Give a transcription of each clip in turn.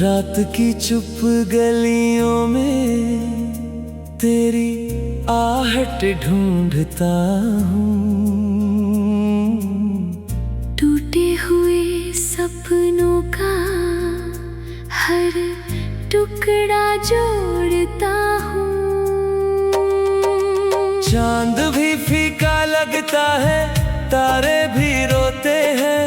रात की चुप गलियों में तेरी आहट ढूंढता हूँ। टूटे हुए सपनों का हर टुकड़ा जोड़ता हूँ। चांद भी फीका लगता है, तारे भी रोते हैं।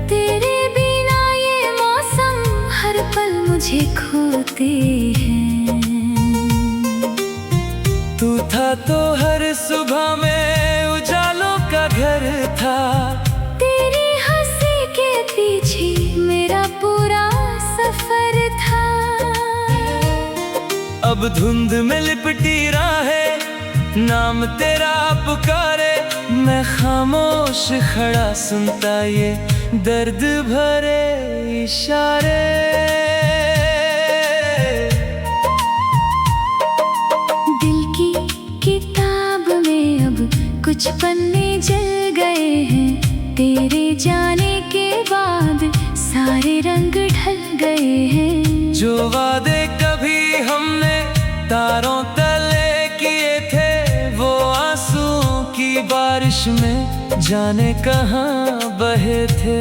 तेरे बिना ये मौसम हर पल मुझे खोते हैं। तू था तो हर सुबह में उजालों का घर था। तेरी हंसी के पीछे मेरा पूरा सफर था। अब धुंध में लिपटी राहें, नाम तेरा पुकारे। मैं खामोश खड़ा सुनता ये दर्द भरे इशारे। दिल की किताब में अब कुछ पन्ने जल गए हैं। तेरे जाने के बाद सारे रंग ढल गए हैं। जो वादे कभी हमने तारों तले किए थे, वो आंसू की बारिश में जाने कहाँ बहे थे।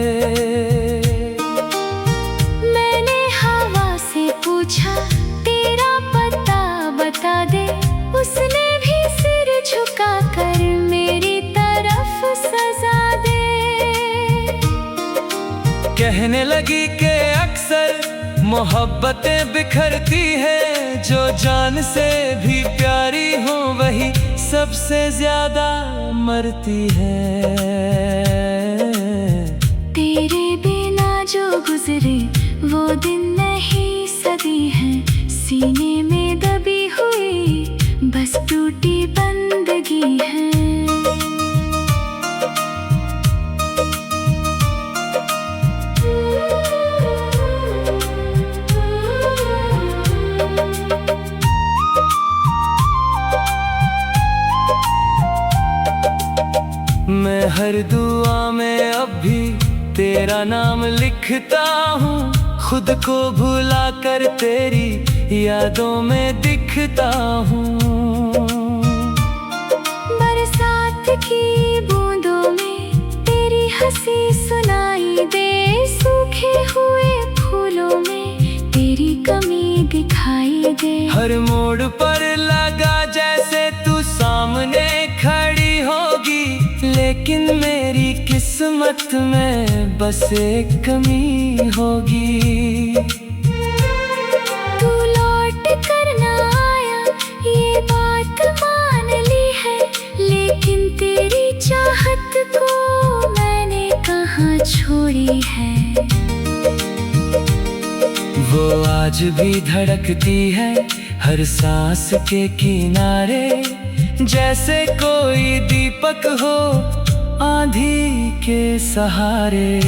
मैंने हवा से पूछा तेरा पता बता दे। उसने भी सिर झुका कर मेरी तरफ सजा दे। कहने लगी कि अक्सर मोहब्बतें बिखरती हैं। जो जान से भी प्यारी हो वही सबसे ज्यादा मरती है। तेरे बिना जो गुजरे वो दिन नहीं सदी है। सीने में दबी हुई बस टूटी बंदगी है। मैं हर दुआ में अब भी तेरा नाम लिखता हूँ। खुद को भुला कर तेरी यादों में दिखता हूँ। बरसात की बूंदों में तेरी हंसी सुनाई दे। सूखे हुए फूलों में तेरी कमी दिखाई दे। हर मोड़ पर लगा जैसे तू सामने खड़ी होगी, लेकिन मेरी किस्मत में बस एक कमी होगी। तू लौट कर ना आया ये बात मान ली है, लेकिन तेरी चाहत को मैंने कहाँ छोड़ी है। वो आज भी धड़कती है हर सांस के किनारे। जैसे कोई दीपक हो आंधी के सहारे।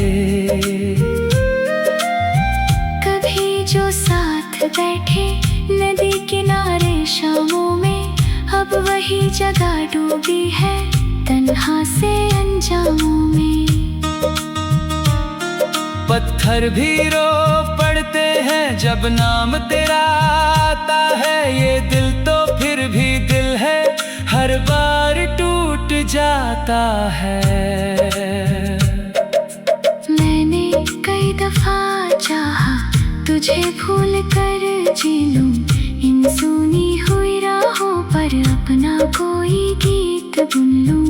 कभी जो साथ बैठे नदी किनारे शामों में, अब वही जगह डूबी है तन्हा से अंजामों में। पत्थर भी रो पड़ते हैं जब नाम तेरा आता है। ये दिल तो फिर भी दिल है, हर बार टूट जाता है। मैंने कई दफा चाहा तुझे भूल कर जी लूं इन सुनी हुई राहों पर अपना कोई गीत बुन लूं।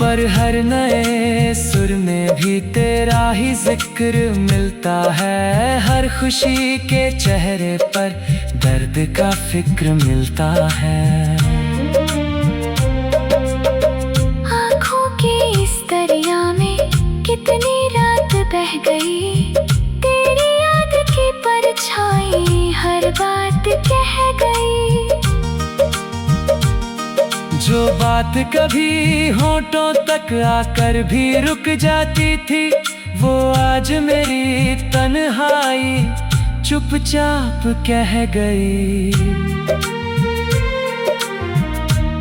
पर हर नए सुर में भी तेरा ही जिक्र मिलता है। हर खुशी के चेहरे पर दर्द का फिक्र मिलता है। आँखों के इस दरिया में कितनी रात बह गई। तेरी याद की परछाई हर बात कह गई। जो बात कभी होठों तक आकर भी रुक जाती थी, वो आज मेरी तन्हाई चुपचाप कह गई।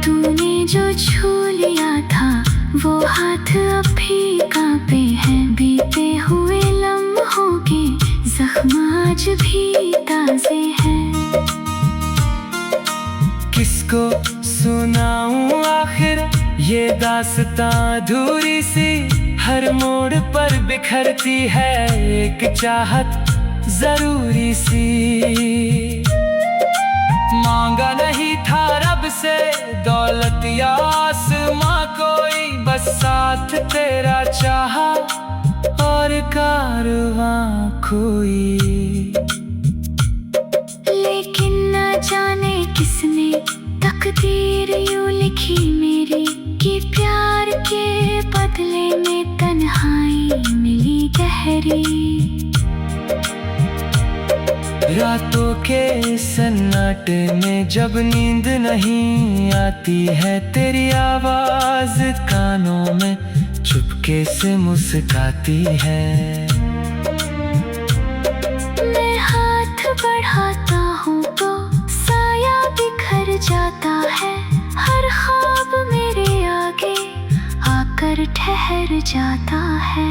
तूने जो छू लिया था वो हाथ अब भी कांपे हैं बीते हुए लम्हों के। आज भी ताज़े हैं। किसको सुनाऊं आखिर ये दास्तां अधूरी सी, हर मोड़ पर बिखरती है एक चाहत जरूरी सी। मांगा नहीं था रब से दौलत या आसमां कोई, बस साथ तेरा चाहा और कारवां कोई। लेकिन न जाने किसने तकदीर यूं लिखी मेरी, कि प्यार के बदले में तन्हाई मिली गहरी। रातों के सन्नाटे में जब नींद नहीं आती है, तेरी आवाज कानों में चुपके से मुस्काती है। मैं हाथ बढ़ाता हूँ तो साया बिखर जाता है, हर ख्वाब मेरे आगे आकर ठहर जाता है।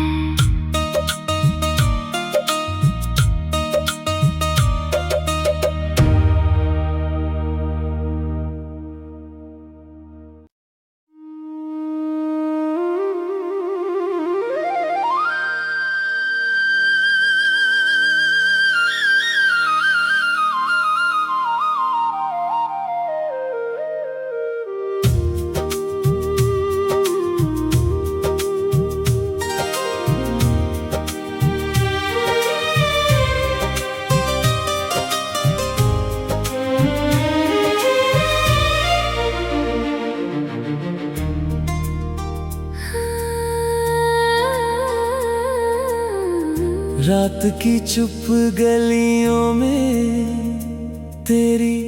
रात की चुप गलियों में तेरी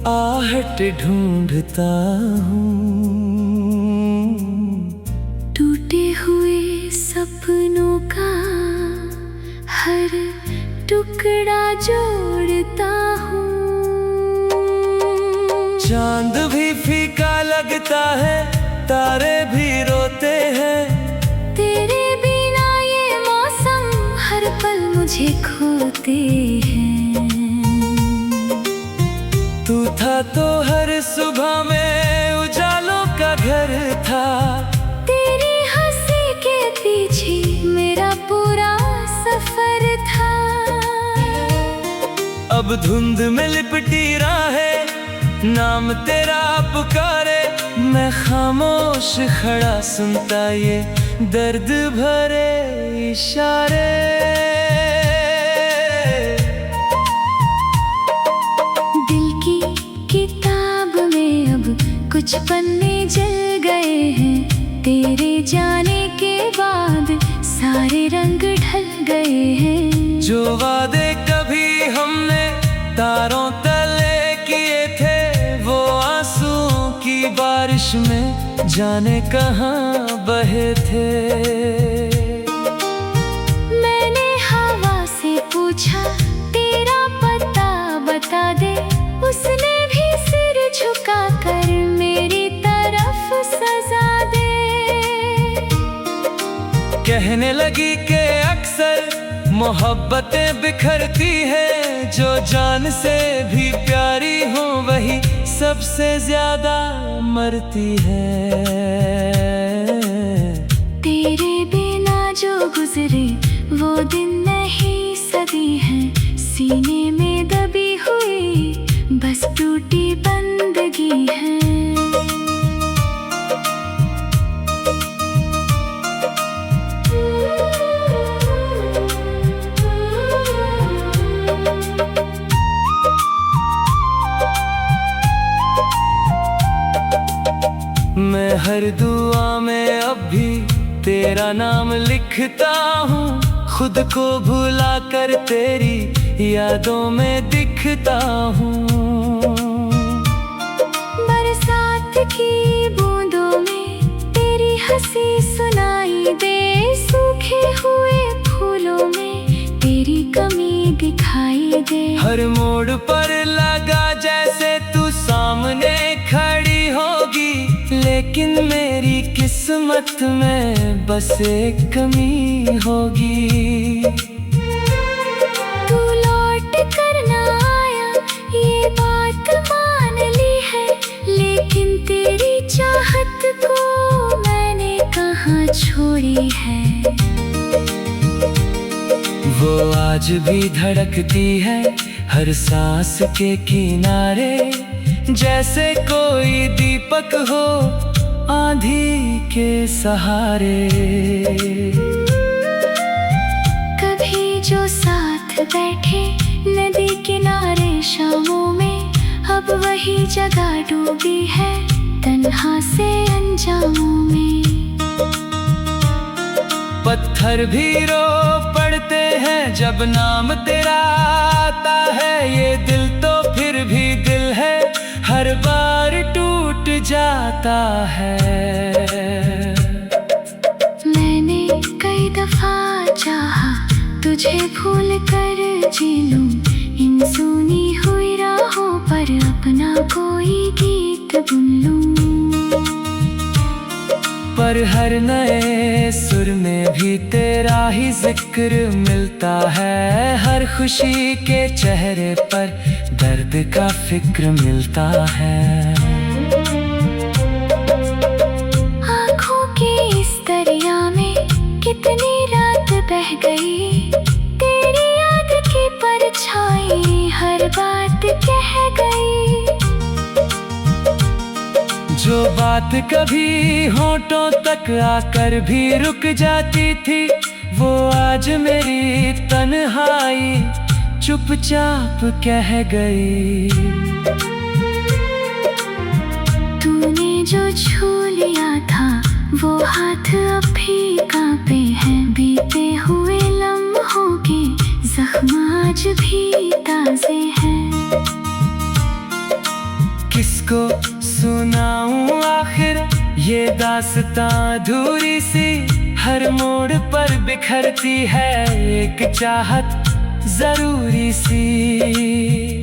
आहट ढूंढता हूँ, टूटे हुए सपनों का हर टुकड़ा जोड़ता हूँ। चांद भी फीका लगता है, तारे भी रोते हैं, तेरे बिना ये मौसम हर पल मुझे खोते हैं। तू था तो हर सुबह में उजालों का घर था, तेरी हंसी के पीछे मेरा पूरा सफर था। अब धुंध में लिपटी राहें, नाम तेरा पुकारे, मैं खामोश खड़ा सुनता ये दर्द भरे इशारे। दिल की किताब में अब कुछ पन्ने जल गए हैं, तेरे जाने के बाद सारे रंग ढल गए हैं। जो वादे कभी हमने तारों तले किए थे, वो आंसुओं की बारिश में जाने कहाँ बहे थे। मैंने हवा से पूछा तेरा पता बता दे, उसने भी सिर झुका कर मेरी तरफ सजा दे। कहने लगी कि अक्सर मोहब्बतें बिखरती है, जो जान से भी प्यारी हो वही सबसे ज्यादा मरती है। तेरे बिना जो गुजरे वो दिन नहीं सदी है, सीने में दबी हुई बस टूटी बंदगी है। मैं हर दुआ में अब भी तेरा नाम लिखता हूँ, खुद को भुला कर तेरी यादों में दिखता हूँ। बरसात की बूंदों में तेरी हंसी सुनाई दे, सूखे हुए फूलों में तेरी कमी दिखाई दे। हर मोड़ पर लगा जैसे तू सामने खड़ी होगी, लेकिन मेरी किस्मत में बस एक कमी होगी। तू लौट लेकिन तेरी चाहत को मैंने कहाँ छोड़ी है। वो आज भी धड़कती है हर सांस के किनारे, जैसे कोई दीपक हो आंधी के सहारे। कभी जो साथ बैठे नदी किनारे शामों में, अब वही जगह डूबी है तन्हा से अंजामों में। पत्थर भी रो पड़ते हैं जब नाम तेरा आता है, ये दिल तो फिर भी दिल है, हर बार टूट जाता है। मैंने कई दफा चाहा तुझे भूल कर जी लूं इन सुनी हुई राहों पर अपना कोई गीत बुन लूं। पर हर नए सुर में भी तेरा ही जिक्र मिलता है, हर खुशी के चेहरे पर दर्द का फिक्र मिलता है। आँखों के इस दरिया में कितनी रात बह गई, तेरी याद की परछाई हर बात कह गई। जो बात कभी होठों तक आकर भी रुक जाती थी, वो आज मेरी तन्हाई चुपचाप कह गई। तूने जो छू लिया था वो हाथ अब भी कांपे हैं, बीते हुए लम्हों के जख्म आज भी ताजे हैं। किसको सुनाऊं आखिर ये दास्तां अधूरी सी, हर मोड़ पर बिखरती है एक चाहत जरूरी सी।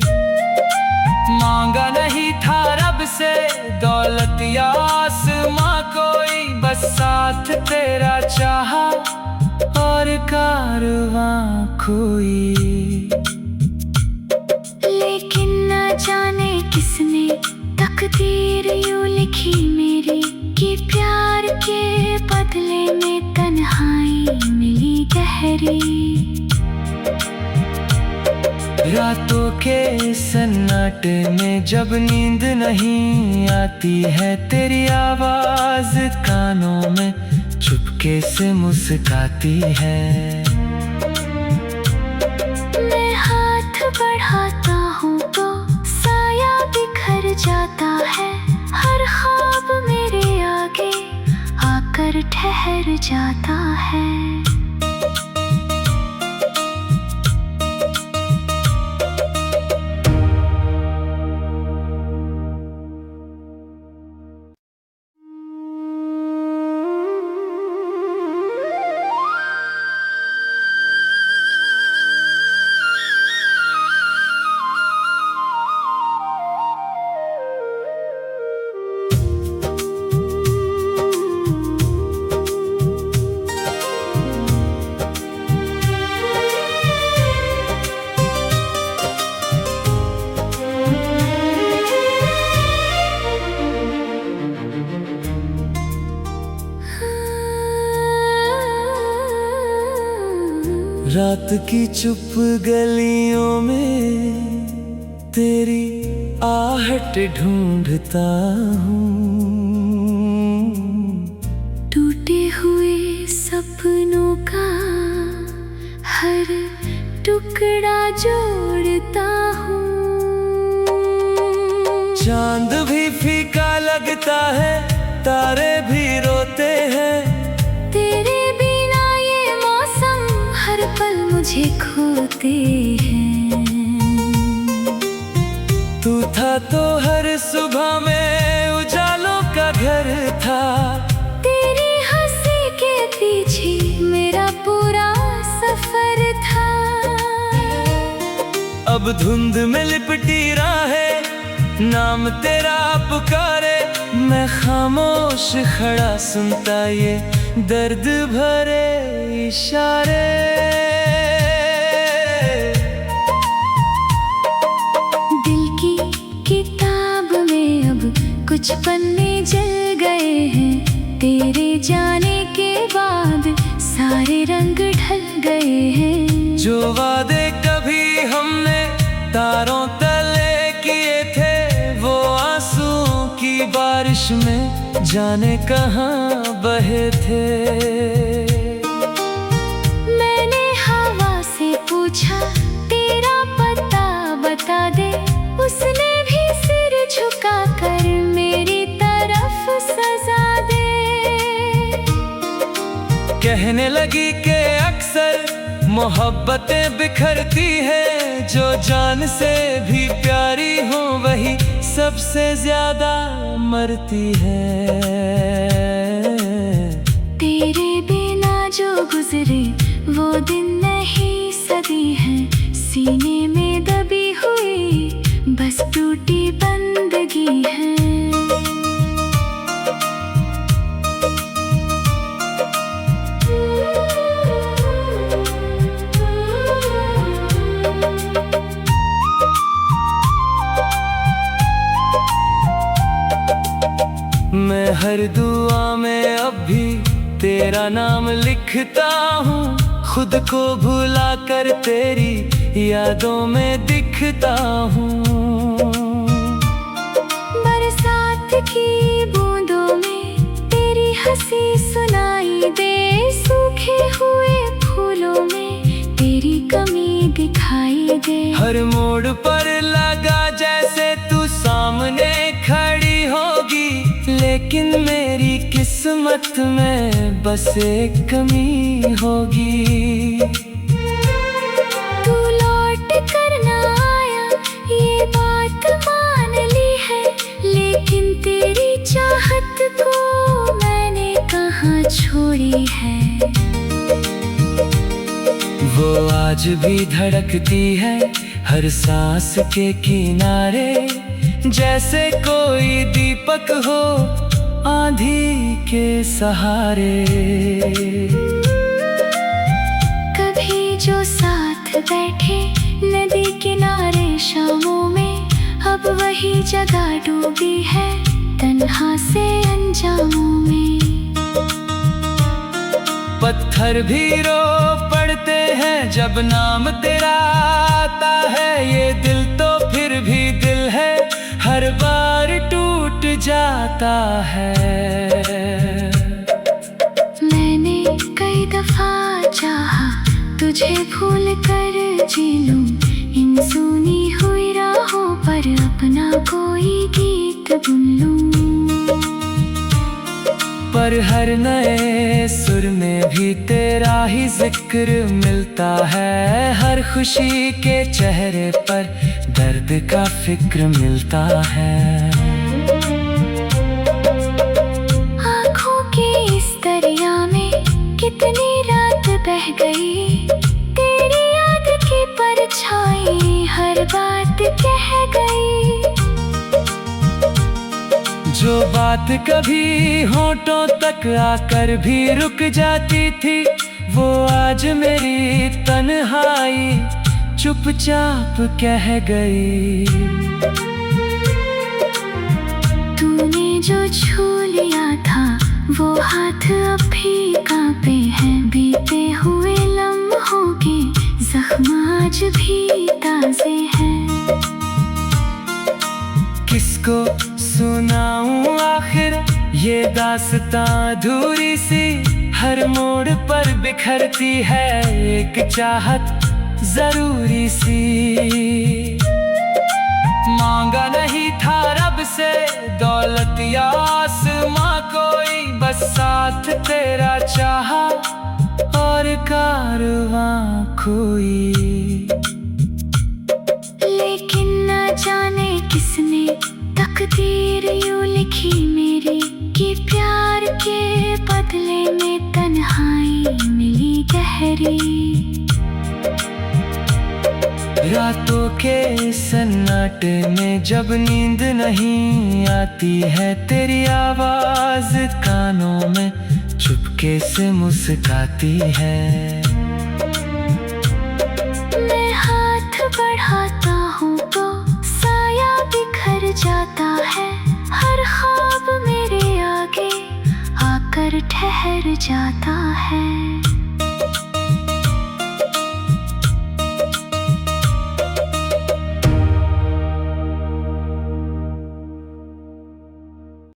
मांगा नहीं था रब से दौलत या आसमां कोई, बस साथ तेरा चाहा और कारवां खोई। लेकिन न जाने किसने तकदीर यूं लिखी मेरी, कि प्यार के बदले में तन्हाई मिली गहरी। रातों के सन्नाटे में जब नींद नहीं आती है, तेरी आवाज कानों में चुपके से मुस्काती है। मैं हाथ बढ़ाता हूँ तो साया बिखर जाता है, हर ख्वाब मेरे आगे आकर ठहर जाता है। रात की चुप गलियों में तेरी आहट ढूंढता हूँ, टूटे हुए सपनों का हर टुकड़ा जोड़ता हूँ। चांद भी फीका लगता है, तारे भी रोते हैं, तेरे बिना ये मौसम हर पल मुझे खोते हैं। तू था तो हर सुबह में उजालों का घर था, तेरी हंसी के पीछे मेरा पूरा सफर था। अब धुंध में लिपटी राहें, नाम तेरा पुकारे, मैं खामोश खड़ा सुनता ये दर्द भरे इशारे। दिल की किताब में अब कुछ पन्ने जल गए हैं तेरे जाने के बाद, सारे रंग ढल गए हैं। जो वादे कभी हमने तारों तले किए थे, वो आंसुओं की बारिश में जाने कहाँ बहे थे। मैंने हवा से पूछा तेरा पता बता दे, उसने भी सिर झुका कर मेरी तरफ सजा दे। कहने लगी कि अक्सर मोहब्बतें बिखरती है, जो जान से भी प्यारी हो वही सबसे ज्यादा मरती है। तेरे बिना जो गुजरे वो दिन नहीं सदी है, सीने में दबी हुई बस टूटी बंदगी है। मैं हर दुआ में अब भी तेरा नाम लिखता हूँ, खुद को भुला कर तेरी यादों में दिखता हूँ। बरसात की बूंदों में तेरी हंसी सुनाई दे, सूखे हुए फूलों में तेरी कमी दिखाई दे। हर मोड़ पर लगा जैसे तू सामने खड़ी होगी, लेकिन मेरी किस्मत में बस एक कमी होगी। तू लौट कर ना आया ये बात मान ली है, लेकिन तेरी चाहत को मैंने कहाँ छोड़ी है। वो आज भी धड़कती है हर सांस के किनारे, जैसे कोई दीपक हो आंधी के सहारे। कभी जो साथ बैठे नदी किनारे शामों में, अब वही जगह डूबी है तन्हा से अंजामों में। पत्थर भी रो पड़ते हैं जब नाम तेरा आता है, ये दिल तो फिर भी दिल है, हर बार टूट जाता है। मैंने कई दफा चाहा तुझे भूल कर जी लूं, इन सुनी हुई राहों पर अपना कोई गीत बुन लूं। पर हर नए सुर में भी तेरा ही जिक्र मिलता है, हर खुशी के चेहरे पर दर्द का फिक्र मिलता है। आँखों के इस दरिया में कितनी रात बह गई, तेरी याद की परछाई हर बात कह गई। जो बात कभी होठों तक आकर भी रुक जाती थी, वो आज मेरी तन्हाई चुपचाप कह गई। तूने जो छू लिया था वो हाथ अब भी कांपे हैं, बीते हुए लम्हों के जख्म आज भी ताजे हैं। किसको सुनाऊं आखिर ये दास्तां अधूरी सी, हर मोड़ पर बिखरती है एक चाहत जरूरी सी। मांगा नहीं था रब से दौलत या आसमां कोई, बस साथ तेरा चाहा और कारवां कोई। लेकिन न जाने किसने तकदीर यूं लिखी मेरी, कि प्यार के बदले में तन्हाई मिली गहरी। रातों के सन्नाटे में जब नींद नहीं आती है, तेरी आवाज कानों में चुपके से मुस्काती है। मैं हाथ बढ़ाता हूँ तो साया बिखर जाता है, हर ठहर जाता है।